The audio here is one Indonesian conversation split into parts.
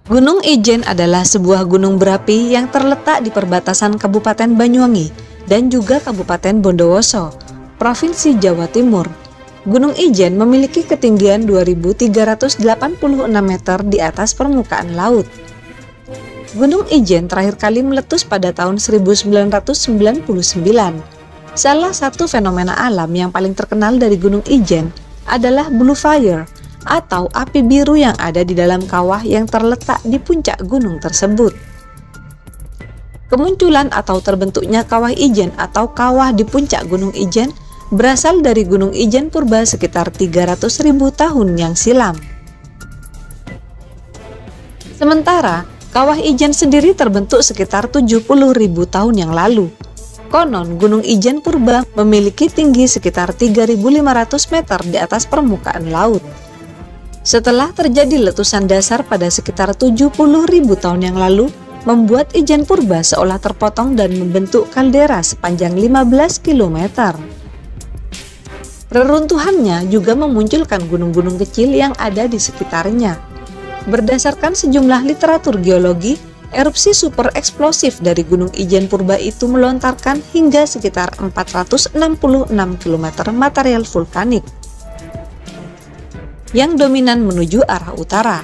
Gunung Ijen adalah sebuah gunung berapi yang terletak di perbatasan Kabupaten Banyuwangi dan juga Kabupaten Bondowoso, Provinsi Jawa Timur. Gunung Ijen memiliki ketinggian 2.386 meter di atas permukaan laut. Gunung Ijen terakhir kali meletus pada tahun 1999. Salah satu fenomena alam yang paling terkenal dari Gunung Ijen adalah Blue Fire atau api biru yang ada di dalam kawah yang terletak di puncak gunung tersebut. Kemunculan atau terbentuknya kawah Ijen atau kawah di puncak Gunung Ijen berasal dari Gunung Ijen purba sekitar 300.000 tahun yang silam. Sementara kawah Ijen sendiri terbentuk sekitar 70.000 tahun yang lalu. Konon Gunung Ijen purba memiliki tinggi sekitar 3.500 meter di atas permukaan laut. Setelah terjadi letusan dasar pada sekitar 70.000 tahun yang lalu, membuat Ijen purba seolah terpotong dan membentuk kaldera sepanjang 15 km. Reruntuhannya juga memunculkan gunung-gunung kecil yang ada di sekitarnya. Berdasarkan sejumlah literatur geologi, erupsi super eksplosif dari Gunung Ijen purba itu melontarkan hingga sekitar 466 km material vulkanik yang dominan menuju arah utara.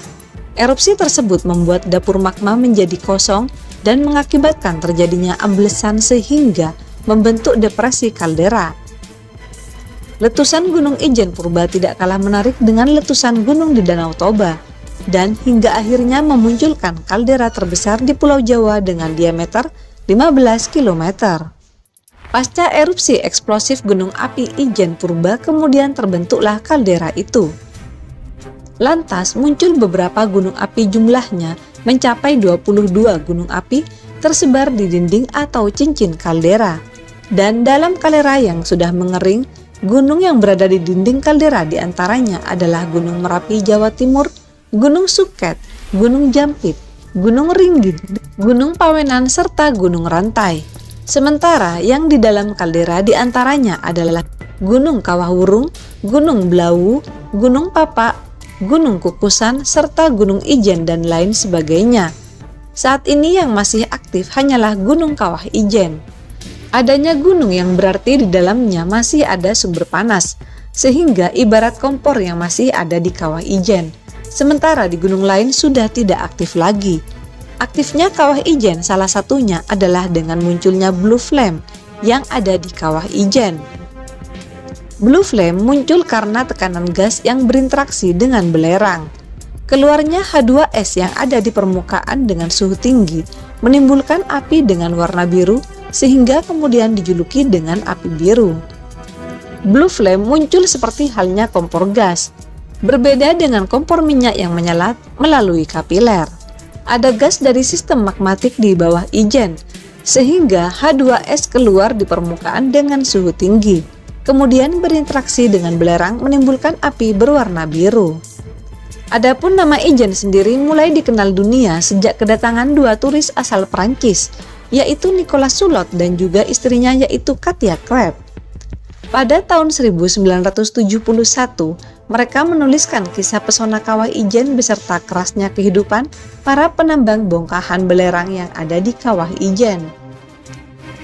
Erupsi tersebut membuat dapur magma menjadi kosong dan mengakibatkan terjadinya amblesan sehingga membentuk depresi kaldera. Letusan Gunung Ijen purba tidak kalah menarik dengan letusan gunung di Danau Toba, dan hingga akhirnya memunculkan kaldera terbesar di Pulau Jawa dengan diameter 15 km. Pasca erupsi eksplosif gunung api Ijen purba, kemudian terbentuklah kaldera itu. Lantas muncul beberapa gunung api, jumlahnya mencapai 22 gunung api tersebar di dinding atau cincin kaldera. Dan dalam kaldera yang sudah mengering, gunung yang berada di dinding kaldera diantaranya adalah Gunung Merapi Jawa Timur, Gunung Suket, Gunung Jampit, Gunung Ringgit, Gunung Pawenan, serta Gunung Rantai. Sementara yang di dalam kaldera diantaranya adalah Gunung Kawah Wurung, Gunung Blawu, Gunung Papak, Gunung Kukusan, serta Gunung Ijen dan lain sebagainya. Saat ini yang masih aktif hanyalah Gunung Kawah Ijen. Adanya gunung yang berarti di dalamnya masih ada sumber panas, sehingga ibarat kompor yang masih ada di Kawah Ijen. Sementara di gunung lain sudah tidak aktif lagi. Aktifnya Kawah Ijen salah satunya adalah dengan munculnya Blue Flame yang ada di Kawah Ijen. Blue Flame muncul karena tekanan gas yang berinteraksi dengan belerang. Keluarnya H2S yang ada di permukaan dengan suhu tinggi menimbulkan api dengan warna biru, sehingga kemudian dijuluki dengan api biru. Blue Flame muncul seperti halnya kompor gas. Berbeda dengan kompor minyak yang menyala melalui kapiler. Ada gas dari sistem magmatik di bawah Ijen, sehingga H2S keluar di permukaan dengan suhu tinggi. Kemudian berinteraksi dengan belerang menimbulkan api berwarna biru. Adapun nama Ijen sendiri mulai dikenal dunia sejak kedatangan dua turis asal Prancis, yaitu Nicolas Sulot dan juga istrinya yaitu Katia Kreb. Pada tahun 1971, mereka menuliskan kisah pesona Kawah Ijen beserta kerasnya kehidupan para penambang bongkahan belerang yang ada di Kawah Ijen.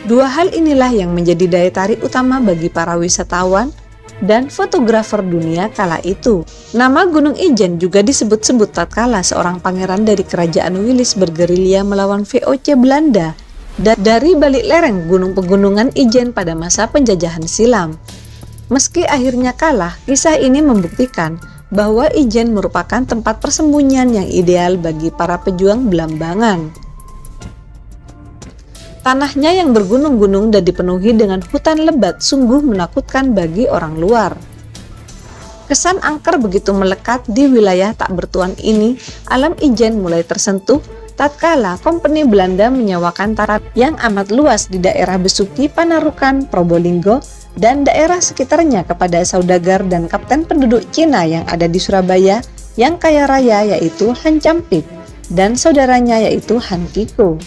Dua hal inilah yang menjadi daya tarik utama bagi para wisatawan dan fotografer dunia kala itu. Nama Gunung Ijen juga disebut-sebut tatkala seorang pangeran dari kerajaan Willis bergerilya melawan VOC Belanda dari balik lereng gunung pegunungan Ijen pada masa penjajahan silam. Meski akhirnya kalah, kisah ini membuktikan bahwa Ijen merupakan tempat persembunyian yang ideal bagi para pejuang Belambangan. Tanahnya yang bergunung-gunung dan dipenuhi dengan hutan lebat sungguh menakutkan bagi orang luar. Kesan angker begitu melekat di wilayah tak bertuan ini, alam Ijen mulai tersentuh tatkala kompeni Belanda menyewakan tanah yang amat luas di daerah Besuki, Panarukan, Probolinggo, dan daerah sekitarnya kepada saudagar dan kapten penduduk Cina yang ada di Surabaya yang kaya raya, yaitu Han Campit, dan saudaranya yaitu Han Kiko.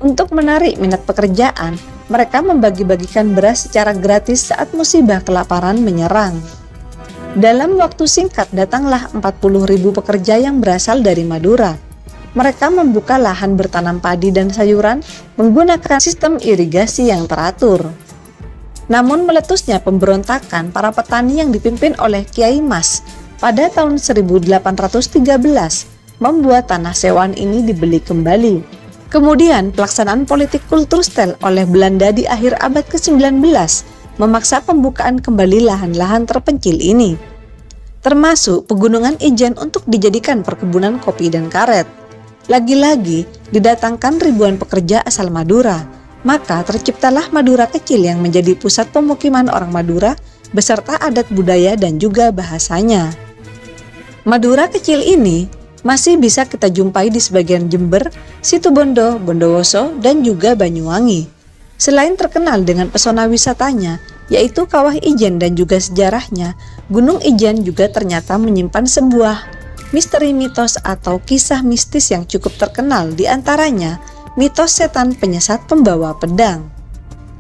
Untuk menarik minat pekerjaan, mereka membagi-bagikan beras secara gratis saat musibah kelaparan menyerang. Dalam waktu singkat datanglah 40.000 pekerja yang berasal dari Madura. Mereka membuka lahan bertanam padi dan sayuran menggunakan sistem irigasi yang teratur. Namun meletusnya pemberontakan para petani yang dipimpin oleh Kiai Mas pada tahun 1813 membuat tanah sewaan ini dibeli kembali. Kemudian pelaksanaan politik kulturstel oleh Belanda di akhir abad ke-19 memaksa pembukaan kembali lahan-lahan terpencil ini, termasuk Pegunungan Ijen untuk dijadikan perkebunan kopi dan karet. Lagi-lagi didatangkan ribuan pekerja asal Madura, maka terciptalah Madura kecil yang menjadi pusat pemukiman orang Madura beserta adat budaya dan juga bahasanya. Madura kecil ini masih bisa kita jumpai di sebagian Jember, Situbondo, Bondowoso, dan juga Banyuwangi. Selain terkenal dengan pesona wisatanya, yaitu Kawah Ijen dan juga sejarahnya, Gunung Ijen juga ternyata menyimpan sebuah misteri mitos atau kisah mistis yang cukup terkenal, diantaranya mitos setan penyesat pembawa pedang.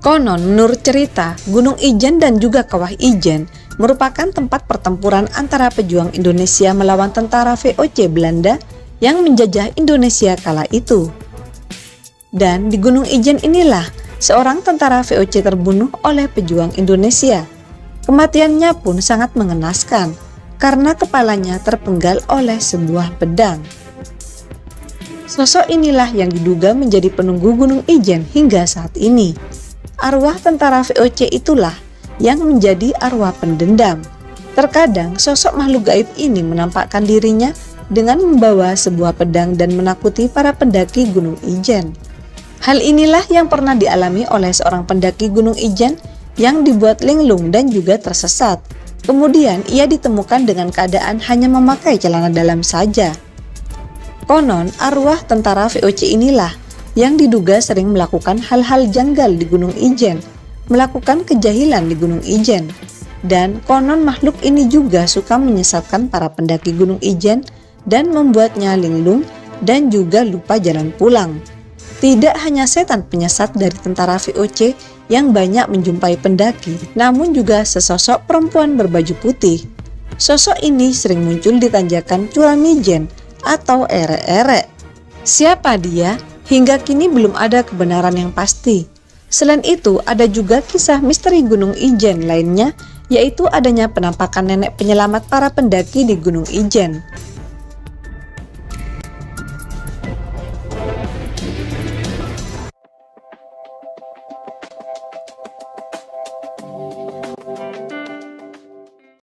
Konon menurut cerita, Gunung Ijen dan juga Kawah Ijen merupakan tempat pertempuran antara pejuang Indonesia melawan tentara VOC Belanda yang menjajah Indonesia kala itu. Dan di Gunung Ijen inilah seorang tentara VOC terbunuh oleh pejuang Indonesia. Kematiannya pun sangat mengenaskan karena kepalanya terpenggal oleh sebuah pedang. Sosok inilah yang diduga menjadi penunggu Gunung Ijen hingga saat ini. Arwah tentara VOC itulah yang menjadi arwah pendendam. Terkadang sosok makhluk gaib ini menampakkan dirinya dengan membawa sebuah pedang dan menakuti para pendaki Gunung Ijen. Hal inilah yang pernah dialami oleh seorang pendaki Gunung Ijen yang dibuat linglung dan juga tersesat. Kemudian ia ditemukan dengan keadaan hanya memakai celana dalam saja. Konon arwah tentara VOC inilah yang diduga sering melakukan hal-hal janggal di Gunung Ijen, melakukan kejahilan di Gunung Ijen. Dan konon makhluk ini juga suka menyesatkan para pendaki Gunung Ijen dan membuatnya linglung dan juga lupa jalan pulang. Tidak hanya setan penyesat dari tentara VOC yang banyak menjumpai pendaki, namun juga sesosok perempuan berbaju putih. Sosok ini sering muncul di tanjakan Curamijen atau ere-ere. Siapa dia? Hingga kini belum ada kebenaran yang pasti. Selain itu, ada juga kisah misteri Gunung Ijen lainnya, yaitu adanya penampakan nenek penyelamat para pendaki di Gunung Ijen.